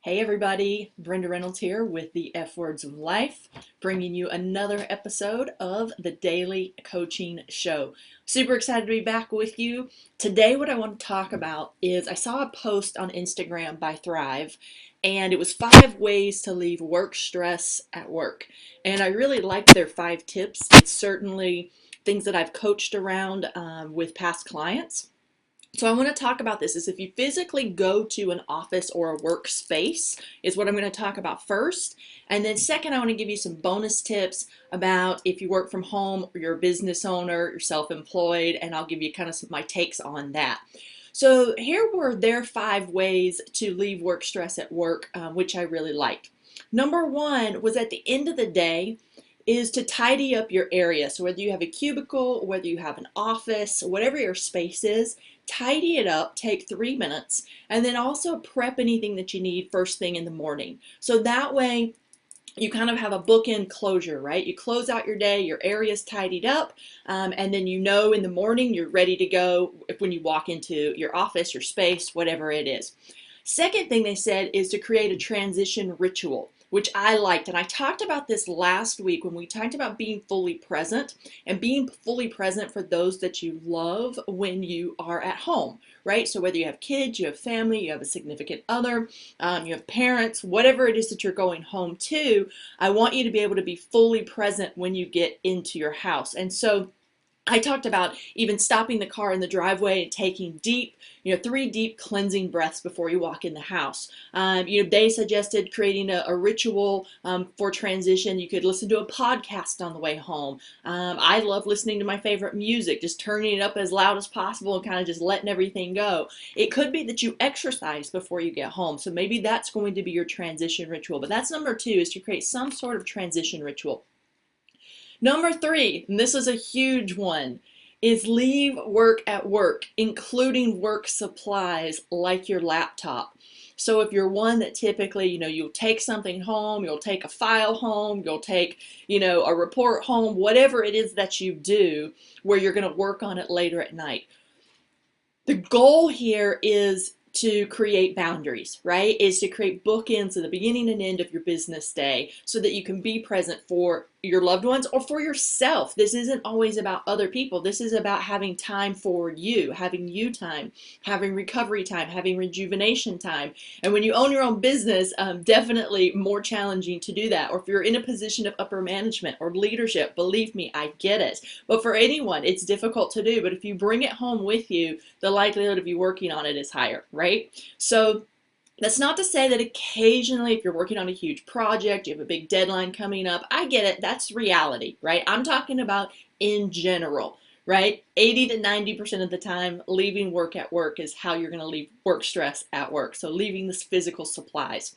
Hey everybody, Brenda Reynolds here with the F Words of Life, bringing you another episode of the Daily Coaching Show. Super excited to be back with you. Today what I want to talk about is I saw a post on Instagram by Thrive, and it was 5 ways to leave work stress at work. And I really liked their 5 tips. It's certainly things that I've coached around with past clients. So I want to talk about this is if you physically go to an office or a workspace is what I'm going to talk about first. And then second, I want to give you some bonus tips about if you work from home or you're a business owner, you're self-employed, and I'll give you kind of my takes on that. So here were their 5 ways to leave work stress at work, which I really liked. Number one was at the end of the day, is to tidy up your area. So whether you have a cubicle, whether you have an office, whatever your space is, tidy it up, take 3 minutes, and then also prep anything that you need first thing in the morning. So that way you kind of have a bookend closure, right? You close out your day, your area's tidied up, and then you know in the morning you're ready to go when you walk into your office, your space, whatever it is. Second thing they said is to create a transition ritual, which I liked. And I talked about this last week when we talked about being fully present and being fully present for those that you love when you are at home, right? So whether you have kids, you have family, you have a significant other, you have parents, whatever it is that you're going home to, I want you to be able to be fully present when you get into your house. And so I talked about even stopping the car in the driveway and taking deep, 3 deep cleansing breaths before you walk in the house. They suggested creating a ritual for transition. You could listen to a podcast on the way home. I love listening to my favorite music, just turning it up as loud as possible and kind of just letting everything go. It could be that you exercise before you get home. So maybe that's going to be your transition ritual. But that's number 2, is to create some sort of transition ritual. Number 3, and this is a huge one, is leave work at work, including work supplies like your laptop. So if you're one that typically, you'll take something home, you'll take a file home, you'll take, a report home, whatever it is that you do where you're going to work on it later at night. The goal here is to create boundaries, right? Is to create bookends at the beginning and end of your business day so that you can be present for your loved ones or for yourself. This isn't always about other people. This is about having time for you, having you time, having recovery time, having rejuvenation time. And when you own your own business, definitely more challenging to do that. Or if you're in a position of upper management or leadership, believe me, I get it. But for anyone, it's difficult to do. But if you bring it home with you, the likelihood of you working on it is higher, right? So that's not to say that occasionally if you're working on a huge project, you have a big deadline coming up, I get it, that's reality, right? I'm talking about in general, right? 80 to 90% of the time, leaving work at work is how you're going to leave work stress at work. So leaving this physical supplies.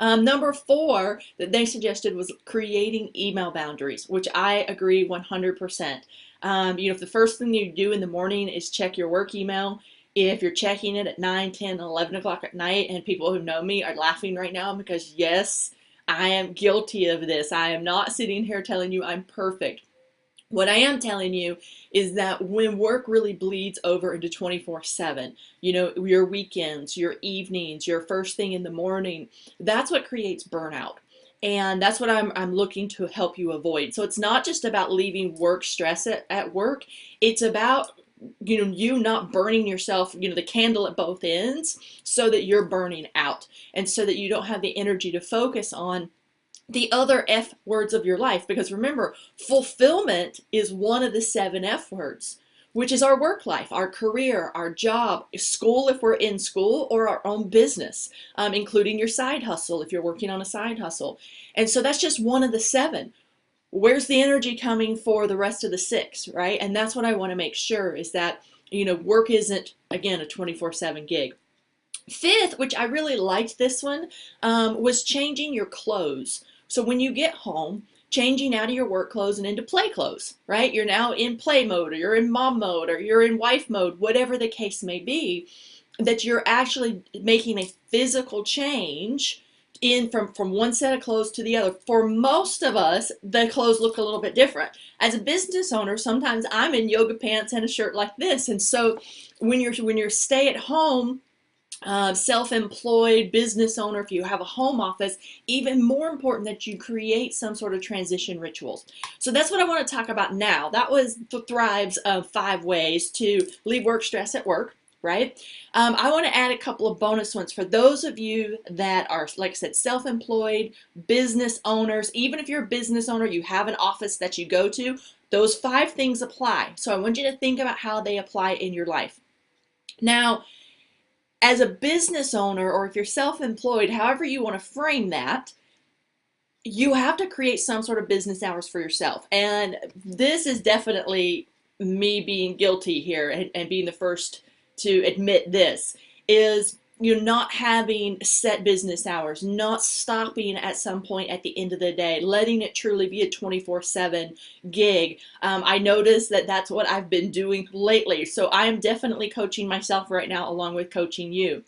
Number 4 that they suggested was creating email boundaries, which I agree 100%. If the first thing you do in the morning is check your work email, if you're checking it at 9, 10, 11 o'clock at night, and people who know me are laughing right now because yes, I am guilty of this. I am not sitting here telling you I'm perfect. What I am telling you is that when work really bleeds over into 24/7, your weekends, your evenings, your first thing in the morning, that's what creates burnout. And that's what I'm looking to help you avoid. So it's not just about leaving work stress at work. It's about you not burning yourself, the candle at both ends so that you're burning out and so that you don't have the energy to focus on the other F words of your life. Because remember, fulfillment is one of the 7 F words, which is our work life, our career, our job, school if we're in school, or our own business, including your side hustle if you're working on a side hustle. And so that's just one of the 7. Where's the energy coming for the rest of the 6, right? And that's what I want to make sure is that, work isn't, again, a 24/7 gig. 5th, which I really liked this one, was changing your clothes. So when you get home, changing out of your work clothes and into play clothes, right? You're now in play mode, or you're in mom mode, or you're in wife mode, whatever the case may be, that you're actually making a physical change from one set of clothes to the other. For most of us, the clothes look a little bit different. As a business owner, sometimes I'm in yoga pants and a shirt like this. And so when you're stay at home, self-employed business owner, if you have a home office, even more important that you create some sort of transition rituals. So that's what I want to talk about now. That was Thrive's 5 ways to leave work stress at work, right? I want to add a couple of bonus ones for those of you that are, like I said, self-employed, business owners. Even if you're a business owner, you have an office that you go to, those 5 things apply. So I want you to think about how they apply in your life. Now, as a business owner, or if you're self-employed, however you want to frame that, you have to create some sort of business hours for yourself. And this is definitely me being guilty here, and being the first to admit this, is you're not having set business hours, not stopping at some point at the end of the day, letting it truly be a 24/7 gig. I noticed that that's what I've been doing lately. So I am definitely coaching myself right now along with coaching you.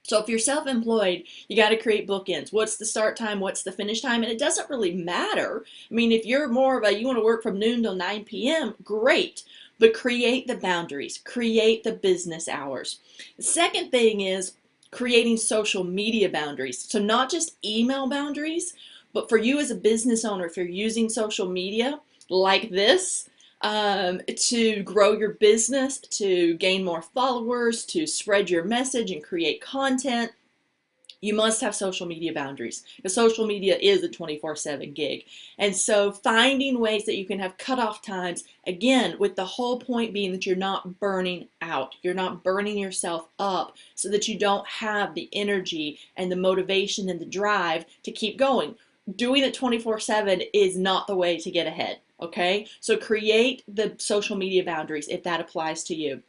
So if you're self-employed, you got to create bookends. What's the start time? What's the finish time? And it doesn't really matter. I mean, if you're more of a, you want to work from noon till 9 p.m., great. But create the boundaries, create the business hours. The second thing is creating social media boundaries. So not just email boundaries, but for you as a business owner, if you're using social media like this, to grow your business, to gain more followers, to spread your message and create content, you must have social media boundaries, because social media is a 24/7 gig. And so finding ways that you can have cutoff times, again, with the whole point being that you're not burning out. You're not burning yourself up so that you don't have the energy and the motivation and the drive to keep going. Doing it 24/7 is not the way to get ahead. Okay, so create the social media boundaries if that applies to you.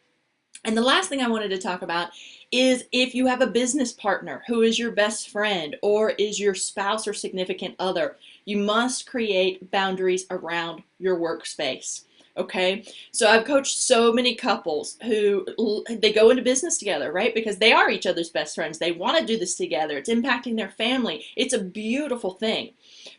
And the last thing I wanted to talk about is if you have a business partner who is your best friend or is your spouse or significant other, you must create boundaries around your workspace. Okay, so I've coached so many couples who they go into business together, right? Because they are each other's best friends. They want to do this together. It's impacting their family. It's a beautiful thing.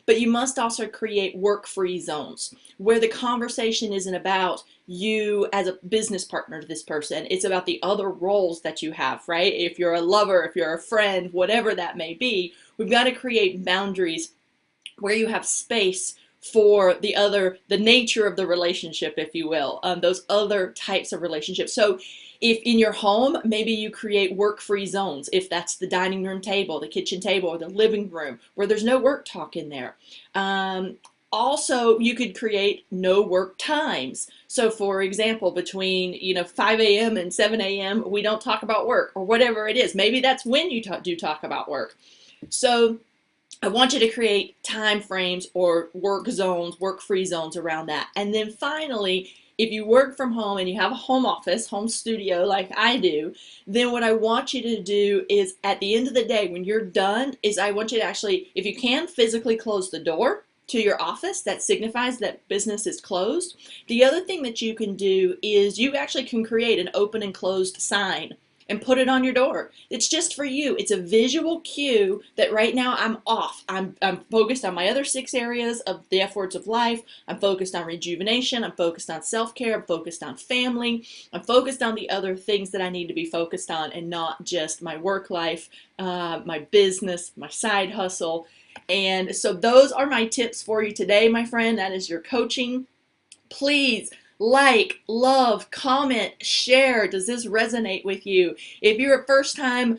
But you must also create work-free zones where the conversation isn't about you as a business partner to this person. It's about the other roles that you have, right? If you're a lover, if you're a friend, whatever that may be, we've got to create boundaries where you have space for the nature of the relationship, if you will, those other types of relationships. So if in your home, maybe you create work-free zones, if that's the dining room table, the kitchen table, or the living room, where there's no work talk in there. Also, you could create no work times. So for example, between 5 a.m. and 7 a.m., we don't talk about work, or whatever it is. Maybe that's when you do talk about work. So I want you to create time frames or work zones, work-free zones around that. And then finally, if you work from home and you have a home office, home studio like I do, then what I want you to do is at the end of the day, when you're done, is I want you to actually, if you can, physically close the door to your office. That signifies that business is closed. The other thing that you can do is you actually can create an open and closed sign and put it on your door. It's just for you. It's a visual cue that right now I'm off. I'm focused on my other 6 areas of the F words of life. I'm focused on rejuvenation. I'm focused on self-care. I'm focused on family. I'm focused on the other things that I need to be focused on, and not just my work life, my business, my side hustle. And so those are my tips for you today, my friend. That is your coaching. Please like, love, comment, share. Does this resonate with you? If you're a first-time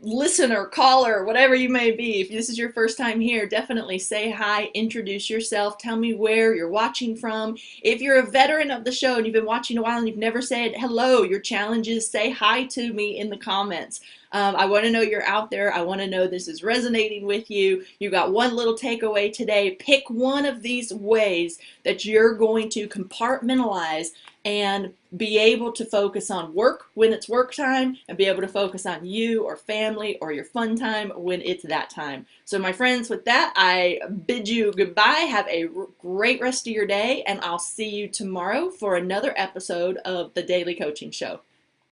listener, caller, whatever you may be, if this is your first time here, definitely say hi, introduce yourself, tell me where you're watching from. If you're a veteran of the show and you've been watching a while and you've never said hello, your challenge is say hi to me in the comments. I want to know you're out there. I want to know this is resonating with you. You got one little takeaway today. Pick one of these ways that you're going to compartmentalize and be able to focus on work when it's work time, and be able to focus on you or family or your fun time when it's that time. So my friends, with that, I bid you goodbye. Have a great rest of your day, and I'll see you tomorrow for another episode of the Daily Coaching Show.